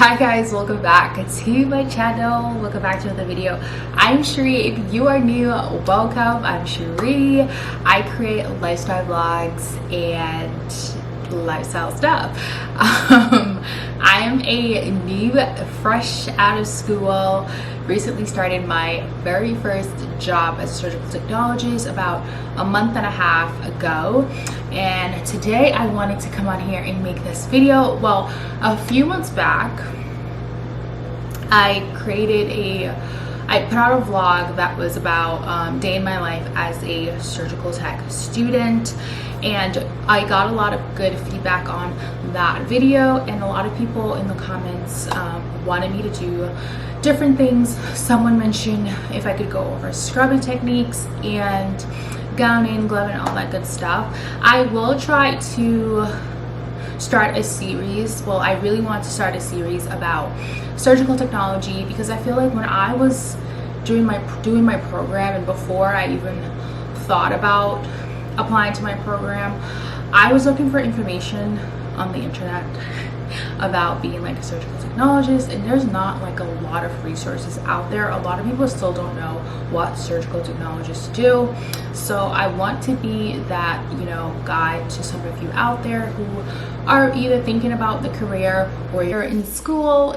Hi guys, welcome back to my channel. Welcome back to another video. I'm Sheree. If you are new, welcome. I'm Sheree. I create lifestyle vlogs and lifestyle stuff. I am a new, fresh out of school, recently started my very first job as a surgical technologist about a month and a half ago, and today I wanted to come on here and make this video. Well, a few months back I put out a vlog that was about day in my life as a surgical tech student, and I got a lot of good feedback on that video, and a lot of people in the comments wanted me to do different things. Someone mentioned if I could go over scrubbing techniques and gowning, gloving, all that good stuff. I will try to start a series. Well, I really want to start a series about surgical technology, because I feel like when I was doing my program, and before I even thought about applying to my program, I was looking for information on the internet about being like a surgical technologist, and there's not like a lot of resources out there. A lot of people still don't know what surgical technologists do, so I want to be that, guide to some of you out there who are either thinking about the career, or you're in school,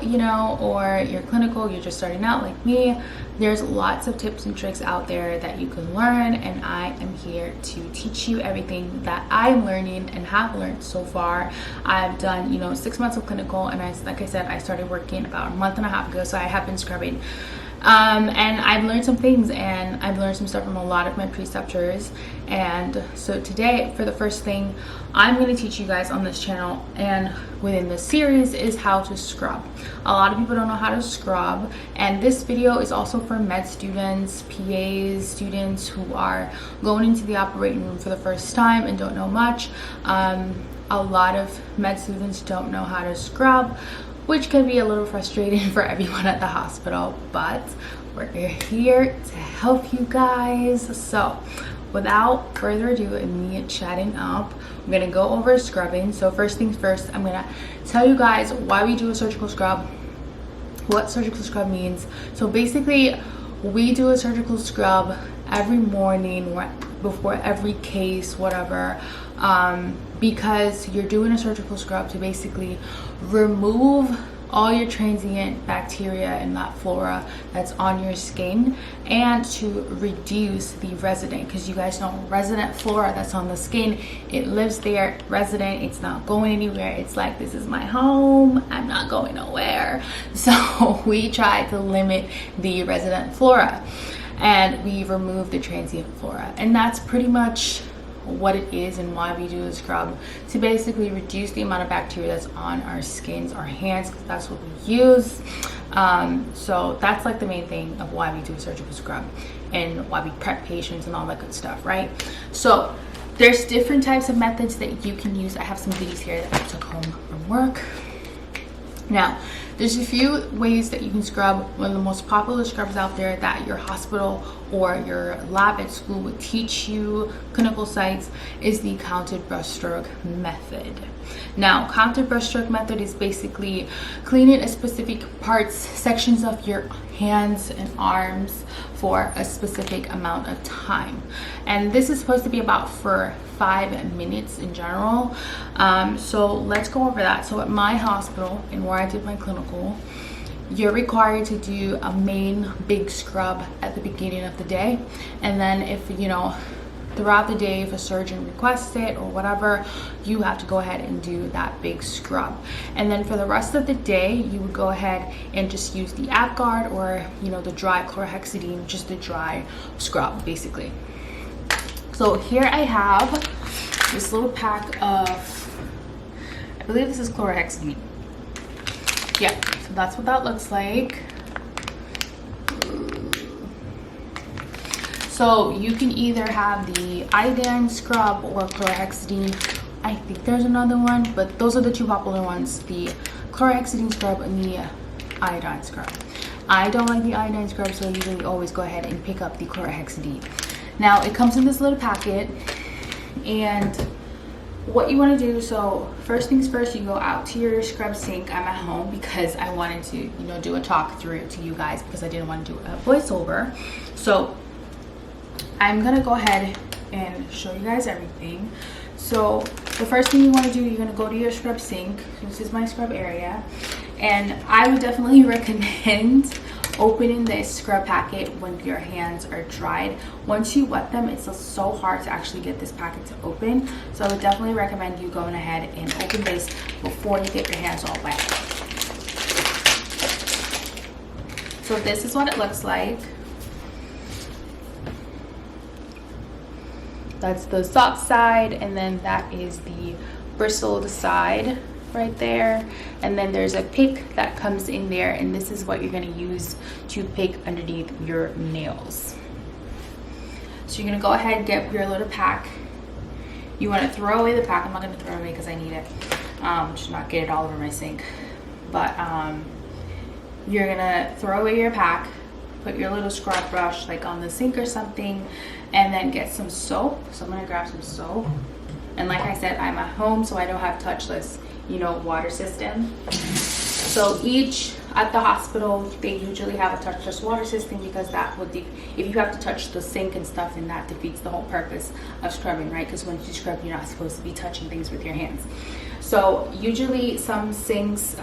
or you're clinical, you're just starting out like me. There's lots of tips and tricks out there that you can learn, and I am here to teach you everything that I'm learning and have learned so far. I've done 6 months of clinical, and like I said, I started working about a month and a half ago, so I have been scrubbing. And I've learned some things, and I've learned some stuff from a lot of my preceptors. And so today, for the first thing I'm going to teach you guys on this channel and within this series is how to scrub. A lot of people don't know how to scrub, and this video is also for med students, PAs, students who are going into the operating room for the first time and don't know much. A lot of med students don't know how to scrub, which can be a little frustrating for everyone at the hospital, but we're here to help you guys. So without further ado and me chatting up, I'm gonna go over scrubbing. So first things first, I'm gonna tell you guys why we do a surgical scrub, what surgical scrub means. So basically, we do a surgical scrub every morning before every case, whatever, because you're doing a surgical scrub to basically remove all your transient bacteria and that flora that's on your skin, and to reduce the resident, because you guys know resident flora that's on the skin, it lives there resident, it's not going anywhere. It's like, this is my home, I'm not going nowhere. So we try to limit the resident flora, and we remove the transient flora, and that's pretty much what it is and why we do a scrub, to basically reduce the amount of bacteria that's on our skins, our hands, because that's what we use. So that's like the main thing of why we do a surgical scrub and why we prep patients and all that good stuff, right? So there's different types of methods that you can use. I have some goodies here that I took home from work. Now, there's a few ways that you can scrub. One of the most popular scrubs out there that your hospital or your lab at school would teach you, clinical sites, is the counted brushstroke method. Now, counted brushstroke method is basically cleaning a specific parts, sections of your hands and arms for a specific amount of time, and this is supposed to be about for 5 minutes in general. So let's go over that. So at my hospital and where I did my clinical, you're required to do a main big scrub at the beginning of the day, and then if throughout the day, if a surgeon requests it or whatever, you have to go ahead and do that big scrub. And then for the rest of the day, you would go ahead and just use the AppGuard or the dry chlorhexidine, just the dry scrub basically. So here I have this little pack of, I believe this is chlorhexidine. Yeah, so that's what that looks like. So you can either have the iodine scrub or chlorhexidine. I think there's another one, but those are the two popular ones, the chlorhexidine scrub and the iodine scrub. I don't like the iodine scrub, so I usually always go ahead and pick up the chlorhexidine. Now, it comes in this little packet, and what you want to do, so first things first, you go out to your scrub sink. I'm at home because I wanted to, you know, do a talk through to you guys because I didn't want to do a voiceover. So I'm gonna go ahead and show you guys everything. So the first thing you want to do, you're going to go to your scrub sink. This is my scrub area, and I would definitely recommend opening this scrub packet when your hands are dried. Once you wet them, it's so hard to actually get this packet to open, so I would definitely recommend you going ahead and open this before you get your hands all wet. So this is what it looks like. That's the soft side, and then that is the bristled side right there. And then there's a pick that comes in there, and this is what you're going to use to pick underneath your nails. So you're going to go ahead and get your little pack. You want to throw away the pack. I'm not going to throw it away because I need it. Just not get it all over my sink. But you're going to throw away your pack, put your little scrub brush like on the sink or something, and then get some soap. So I'm gonna grab some soap. And like I said, I'm at home, so I don't have touchless, you know, water system. So each, at the hospital, they usually have a touchless water system because that would, if you have to touch the sink and stuff, then that defeats the whole purpose of scrubbing, right? Because when you scrub, you're not supposed to be touching things with your hands. So usually some sinks,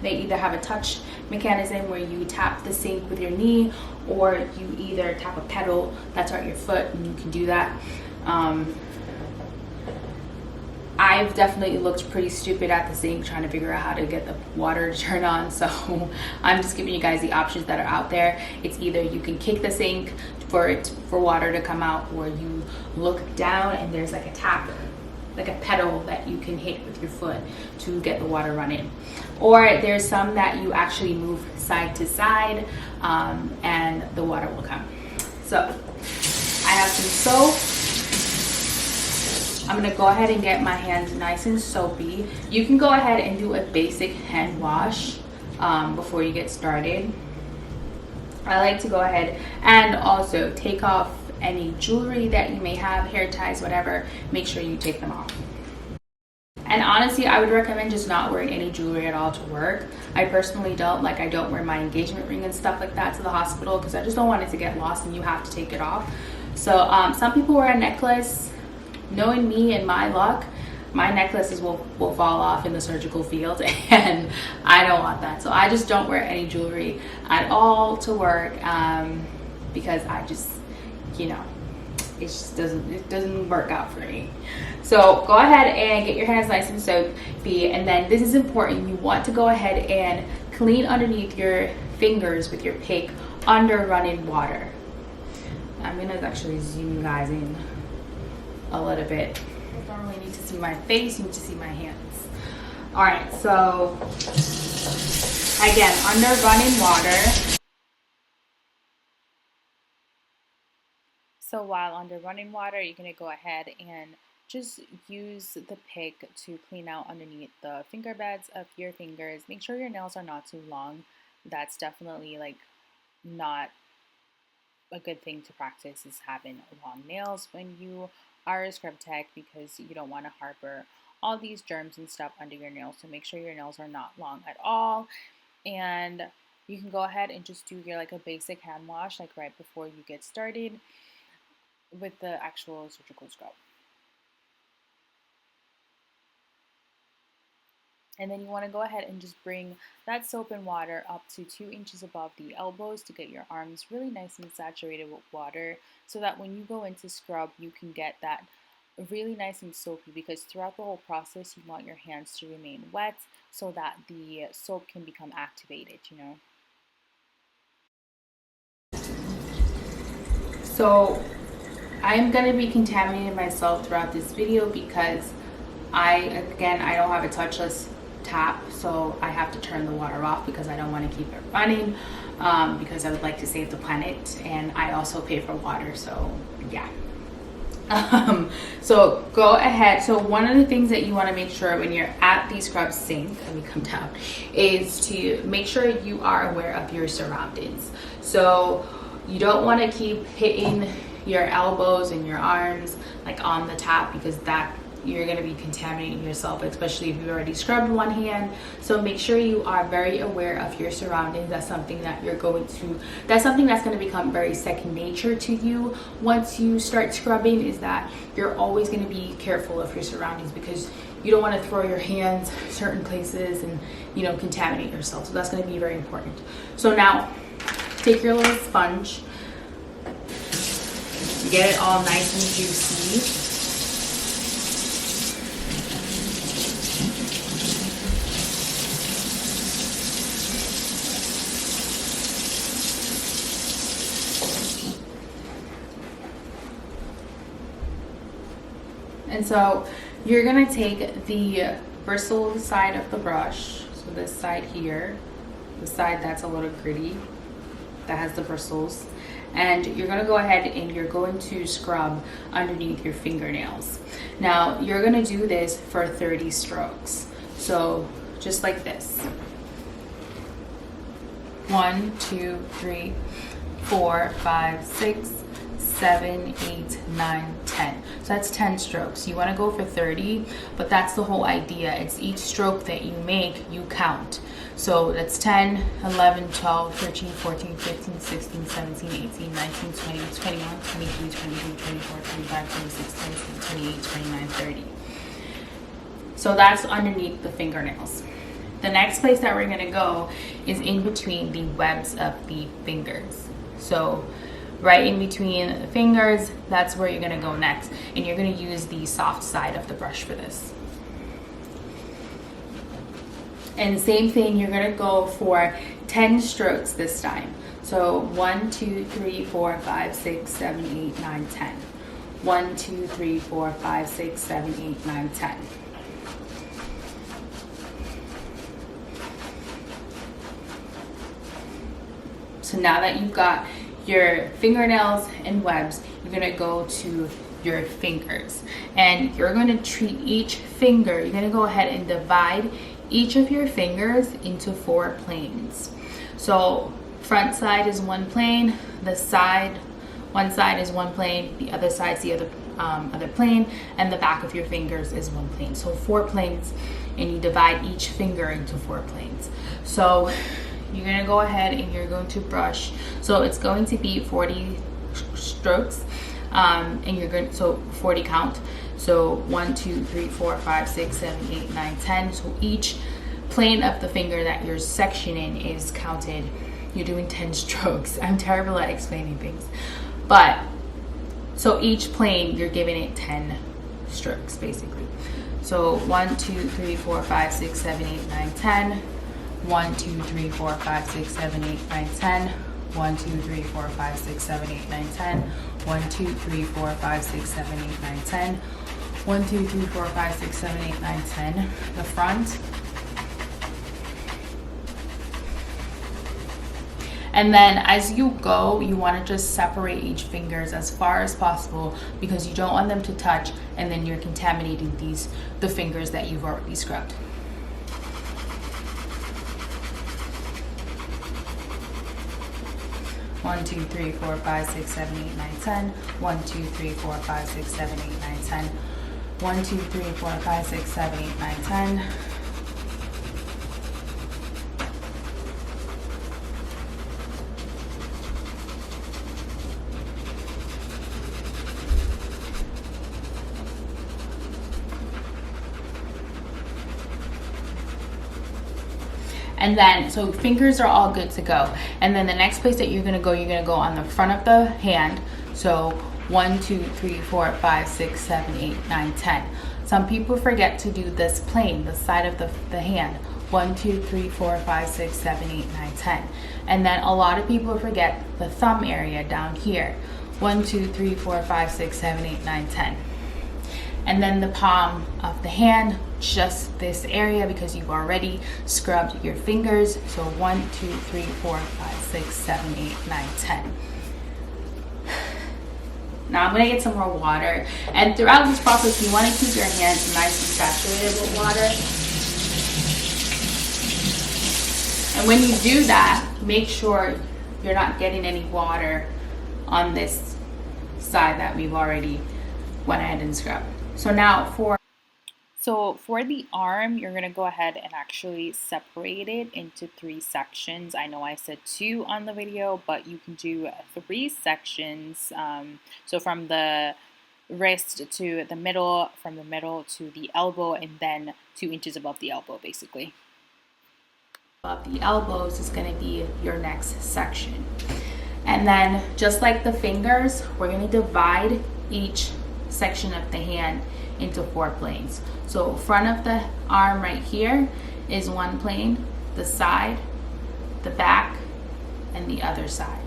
they either have a touch mechanism where you tap the sink with your knee, or you either tap a pedal that's at your foot, and you can do that. I've definitely looked pretty stupid at the sink trying to figure out how to get the water to turn on, so I'm just giving you guys the options that are out there. It's either you can kick the sink for water to come out, or you look down and there's like a tap, like a pedal that you can hit with your foot to get the water running. Or there's some that you actually move side to side, and the water will come. So I have some soap. I'm gonna go ahead and get my hands nice and soapy. You can go ahead and do a basic hand wash before you get started. I like to go ahead and also take off any jewelry that you may have, hair ties, whatever. Make sure you take them off. And honestly, I would recommend just not wearing any jewelry at all to work. I personally don't. Like, I don't wear my engagement ring and stuff like that to the hospital because I just don't want it to get lost and you have to take it off. So some people wear a necklace. Knowing me and my luck, my necklaces will fall off in the surgical field, and I don't want that. So I just don't wear any jewelry at all to work, because I just, you know, it just doesn't work out for me. So go ahead and get your hands nice and soapy, and then this is important. You want to go ahead and clean underneath your fingers with your pick under running water. I'm gonna actually zoom you guys in a little bit. You don't really need to see my face, you need to see my hands. All right, so again, under running water. So while under running water, you're gonna go ahead and just use the pick to clean out underneath the finger beds of your fingers. Make sure your nails are not too long. That's definitely like not a good thing to practice, is having long nails when you are a scrub tech, because you don't want to harbor all these germs and stuff under your nails. So make sure your nails are not long at all. And you can go ahead and just do your like a basic hand wash like right before you get started with the actual surgical scrub. And then you want to go ahead and just bring that soap and water up to 2 inches above the elbows to get your arms really nice and saturated with water, so that when you go into scrub, you can get that really nice and soapy, because throughout the whole process, you want your hands to remain wet so that the soap can become activated, you know. So I'm going to be contaminating myself throughout this video because I don't have a touchless tap, so I have to turn the water off because I don't want to keep it running, because I would like to save the planet, and I also pay for water, so yeah. So go ahead. So one of the things that you want to make sure when you're at the scrub sink, let me come down, is to make sure you are aware of your surroundings. So you don't want to keep hitting your elbows and your arms like on the tap, because that you're going to be contaminating yourself, especially if you've already scrubbed one hand. So make sure you are very aware of your surroundings. That's something that that's something that's going to become very second nature to you once you start scrubbing, is that you're always going to be careful of your surroundings, because you don't want to throw your hands certain places and, you know, contaminate yourself. So that's going to be very important. So now take your little sponge, get it all nice and juicy. And so you're gonna take the bristle side of the brush, so this side here, the side that's a little gritty, that has the bristles, and you're gonna go ahead and you're going to scrub underneath your fingernails. Now you're gonna do this for 30 strokes. So just like this. 1, 2, 3, 4, 5, 6, 7, 8, 9, 10. So that's 10 strokes. You want to go for 30, but that's the whole idea. It's each stroke that you make, you count. So that's 10, 11, 12, 13, 14, 15, 16, 17, 18, 19, 20, 21, 22, 23, 24, 25, 26, 27, 28, 29, 30. So that's underneath the fingernails. The next place that we're going to go is in between the webs of the fingers. So right in between the fingers, that's where you're going to go next. And you're going to use the soft side of the brush for this. And same thing, you're going to go for 10 strokes this time. So 1, 2, 3, 4, 5, 6, 7, 8, 9, 10. 1, 2, 3, 4, 5, 6, 7, 8, 9, 10. So now that you've got your fingernails and webs, you're going to go to your fingers, and you're going to treat each finger, you're going to go ahead and divide each of your fingers into 4 planes. So front side is one plane, one side is one plane, the other side's the other plane, and the back of your fingers is one plane. So 4 planes, and you divide each finger into 4 planes. So you're going to go ahead and you're going to brush. So it's going to be 40 strokes, and you're going, so 40 count. So 1, 2, 3, 4, 5, 6, 7, 8, 9, 10. So each plane of the finger that you're sectioning is counted. You're doing 10 strokes. I'm terrible at explaining things. But so each plane, you're giving it 10 strokes basically. So 1, 2, 3, 4, 5, 6, 7, 8, 9, 10. 1, 2, 3, 4, 5, 6, 7, 8, 9, 10. 1, 2, 3, 4, 5, 6, 7, 8, 9, 10. 1, 2, 3, 4, 5, 6, 7, 8, 9, 10. 1, 2, 3, 4, 5, 6, 7, 8, 9, 10. The front. And then as you go, you want to just separate each fingers as far as possible, because you don't want them to touch, and then you're contaminating the fingers that you've already scrubbed. One, 2, 3, 4, 5, 6, 7, 8, 9, 10. 1, 2, 3, 4, 5, 6, 7, 8, 9, 10. 1, 2, 3, 4, 5, 6, 7, 8, 9, 10. And then, so fingers are all good to go. And then the next place that you're gonna go on the front of the hand. So 1, 2, 3, 4, 5, 6, 7, 8, 9, 10. Some people forget to do this plane, the side of the hand. 1, 2, 3, 4, 5, 6, 7, 8, 9, 10. And then a lot of people forget the thumb area down here. 1, 2, 3, 4, 5, 6, 7, 8, 9, 10. And then the palm of the hand, just this area, because you've already scrubbed your fingers. So 1, 2, 3, 4, 5, 6, 7, 8, 9, 10. Now I'm gonna get some more water. And throughout this process, you wanna keep your hands nice and saturated with water. And when you do that, make sure you're not getting any water on this side that we've already went ahead and scrubbed. So now for So for the arm, you're going to go ahead and actually separate it into 3 sections. I know I said 2 on the video, but you can do 3 sections. So from the wrist to the middle, from the middle to the elbow, and then 2 inches above the elbow, basically. Above the elbows is going to be your next section. And then just like the fingers, we're going to divide each section of the hand into 4 planes. So front of the arm right here is 1 plane, the side, the back, and the other side.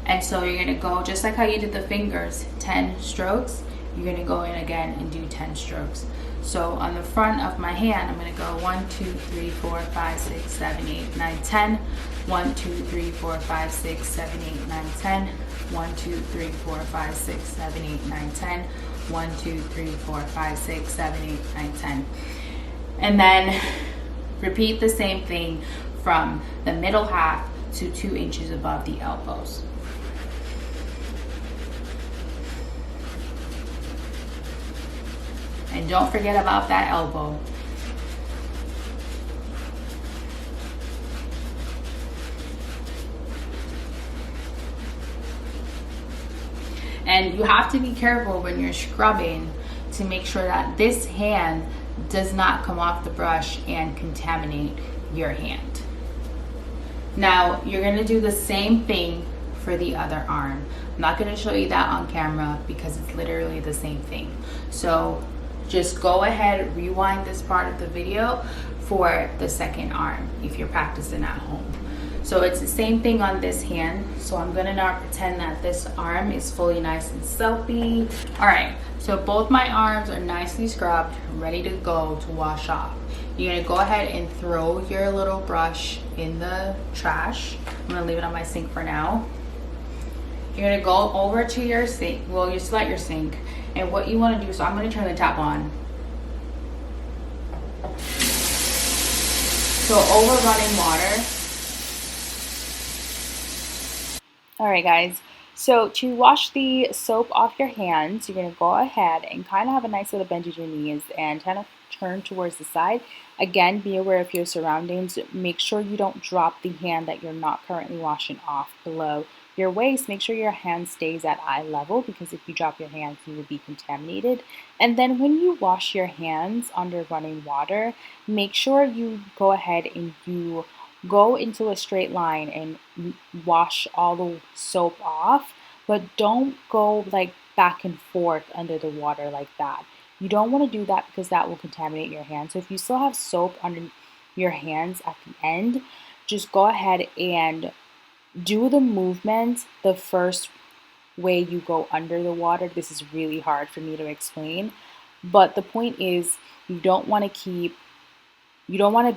And so you're gonna go, just like how you did the fingers, 10 strokes, you're gonna go in again and do 10 strokes. So on the front of my hand, I'm gonna go 1, 2, 3, 4, 5, 6, 7, 8, 9, 10. 1, 2, 3, 4, 5, 6, 7, 8, 9, 10. 1, 2, 3, 4, 5, 6, 7, 8, 9, 10. 1, 2, 3, 4, 5, 6, 7, 8, 9, 10. And then repeat the same thing from the middle half to 2 inches above the elbows. And don't forget about that elbow. And you have to be careful when you're scrubbing to make sure that this hand does not come off the brush and contaminate your hand. Now, you're gonna do the same thing for the other arm. I'm not gonna show you that on camera because it's literally the same thing. So just go ahead, rewind this part of the video for the second arm if you're practicing at home. So it's the same thing on this hand. So I'm gonna now pretend that this arm is fully nice and soapy. All right, so both my arms are nicely scrubbed, ready to go to wash off. You're gonna go ahead and throw your little brush in the trash. I'm gonna leave it on my sink for now. You're gonna go over to your sink, well, you're still at your sink, and what you wanna do, so I'm gonna turn the tap on. So over running water. All right, guys. So to wash the soap off your hands, you're going to go ahead and kind of have a nice little bend at your knees and kind of turn towards the side. Again, be aware of your surroundings. Make sure you don't drop the hand that you're not currently washing off below your waist. Make sure your hand stays at eye level, because if you drop your hands, you will be contaminated. And then when you wash your hands under running water, make sure you go ahead and you go into a straight line and wash all the soap off, but don't go like back and forth under the water like that. You don't want to do that because that will contaminate your hands. So if you still have soap under your hands at the end, just go ahead and do the movement the first way you go under the water. This is really hard for me to explain, but the point is you don't want to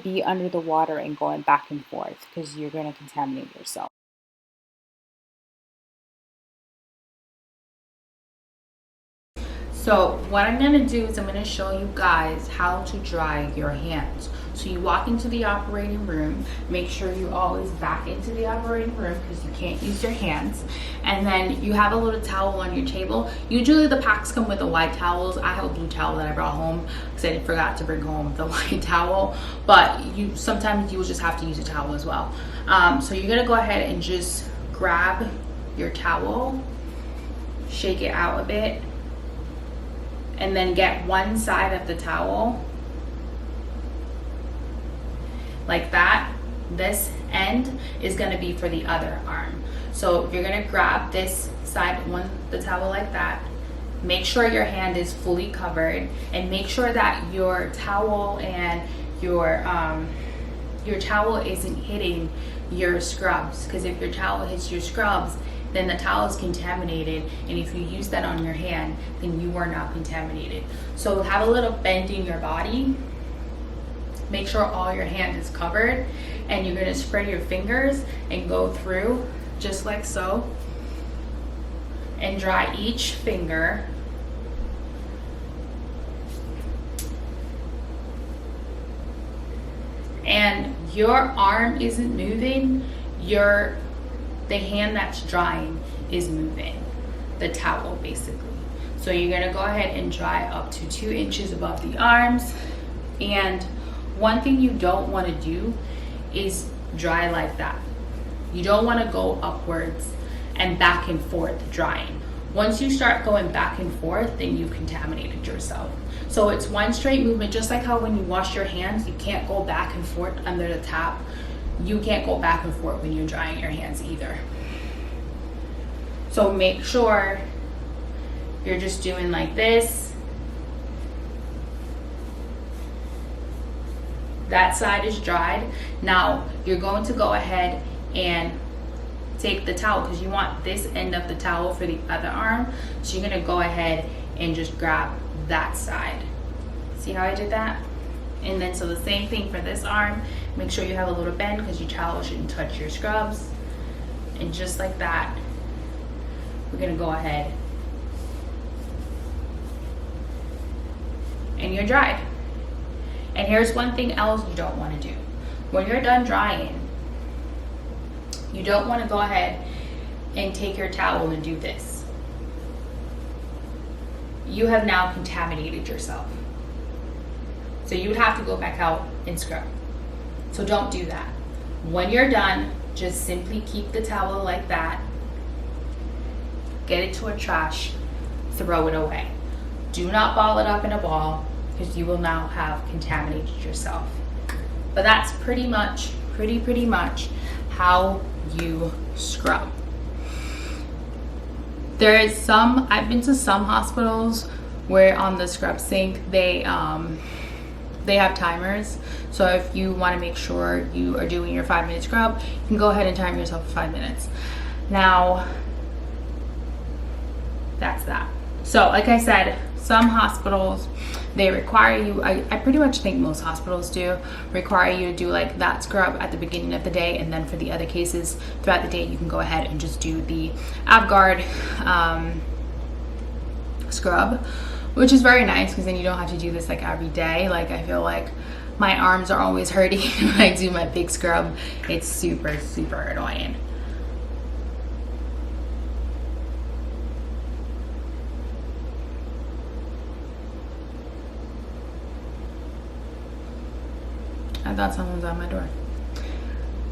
be under the water and going back and forth, because you're going to contaminate yourself. So what I'm gonna do is I'm gonna show you guys how to dry your hands. So you walk into the operating room, make sure you always back into the operating room because you can't use your hands. And then you have a little towel on your table. Usually the packs come with the white towels. I have a blue towel that I brought home because I forgot to bring home the white towel. But sometimes you will just have to use a towel as well. So you're gonna go ahead and just grab your towel, shake it out a bit, and then get one side of the towel like that. This end is gonna be for the other arm. So you're gonna grab this side, the towel like that. Make sure your hand is fully covered, and make sure that your towel and your towel isn't hitting your scrubs, because if your towel hits your scrubs, then the towel is contaminated, and if you use that on your hand, then you are now contaminated. So have a little bend in your body. Make sure all your hand is covered, and you're gonna spread your fingers and go through just like so, and dry each finger. And your arm isn't moving, the hand that's drying is moving, the towel basically. So you're gonna go ahead and dry up to 2 inches above the arms. And one thing you don't want to do is dry like that. You don't want to go upwards and back and forth drying. Once you start going back and forth, then you contaminated yourself. So it's one straight movement, just like how when you wash your hands, you can't go back and forth under the tap. You can't go back and forth when you're drying your hands either. So make sure you're just doing like this. That side is dried. Now you're going to go ahead and take the towel, because you want this end of the towel for the other arm. So you're gonna go ahead and just grab that side. See how I did that? And then so the same thing for this arm. Make sure you have a little bend, because your towel shouldn't touch your scrubs. And just like that, we're gonna go ahead and you're dried. And here's one thing else you don't want to do. When you're done drying, you don't want to go ahead and take your towel and do this. You have now contaminated yourself. So you would have to go back out and scrub. So don't do that. When you're done, just simply keep the towel like that. Get it to a trash, throw it away. Do not ball it up in a ball, because you will now have contaminated yourself. But that's pretty much how you scrub. There is some, I've been to some hospitals where on the scrub sink they have timers. So if you want to make sure you are doing your 5-minute scrub, you can go ahead and time yourself for 5 minutes. Now that's that. So like I said, some hospitals, they require you, I pretty much think most hospitals do, require you to do like that scrub at the beginning of the day, and then for the other cases throughout the day, you can go ahead and just do the AvGuard scrub, which is very nice, because then you don't have to do this like every day. Like I feel like my arms are always hurting when I do my big scrub. It's super annoying. I thought someone was at my door.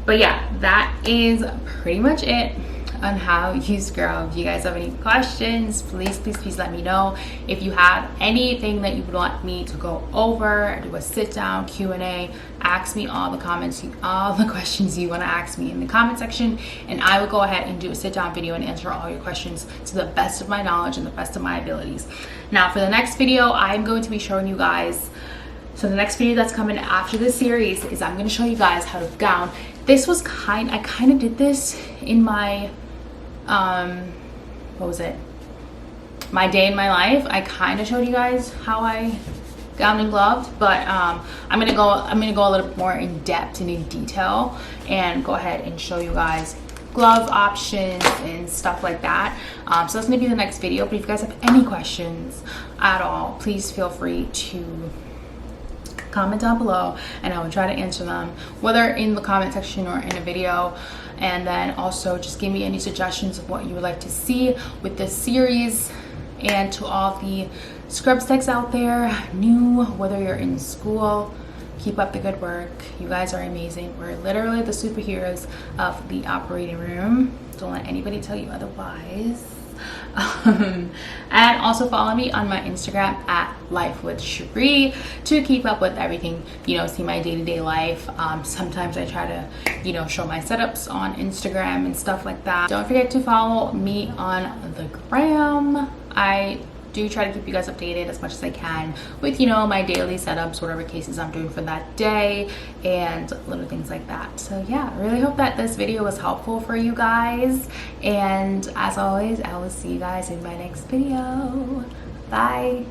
But yeah, that is pretty much it on how you scrub. If you guys have any questions, please let me know. If you have anything that you would want me to go over, do a sit down Q&A, ask me all the questions you want to ask me in the comment section, and I will go ahead and do a sit down video and answer all your questions to the best of my knowledge and the best of my abilities. Now for the next video, I'm going to be showing you guys, so the next video that's coming after this series is I'm going to show you guys how to gown. This was I kind of did this in my, what was it? My day in my life. I kind of showed you guys how I gowned and gloved, but I'm gonna go a little bit more in depth and in detail and go ahead and show you guys glove options and stuff like that. So that's gonna be the next video. But if you guys have any questions at all, please feel free to comment down below and I will try to answer them, whether in the comment section or in a video. And then also just give me any suggestions of what you would like to see with this series. And to all the scrub techs out there, new, whether you're in school, keep up the good work. You guys are amazing. We're literally the superheroes of the operating room. Don't let anybody tell you otherwise. And also follow me on my Instagram at Life with Cherie to keep up with everything, you know, see my day-to-day life. Sometimes I try to, show my setups on Instagram and stuff like that. Don't forget to follow me on the gram. I do try to keep you guys updated as much as I can with, my daily setups, whatever cases I'm doing for that day, and little things like that. So yeah, I really hope that this video was helpful for you guys. And as always, I will see you guys in my next video. Bye.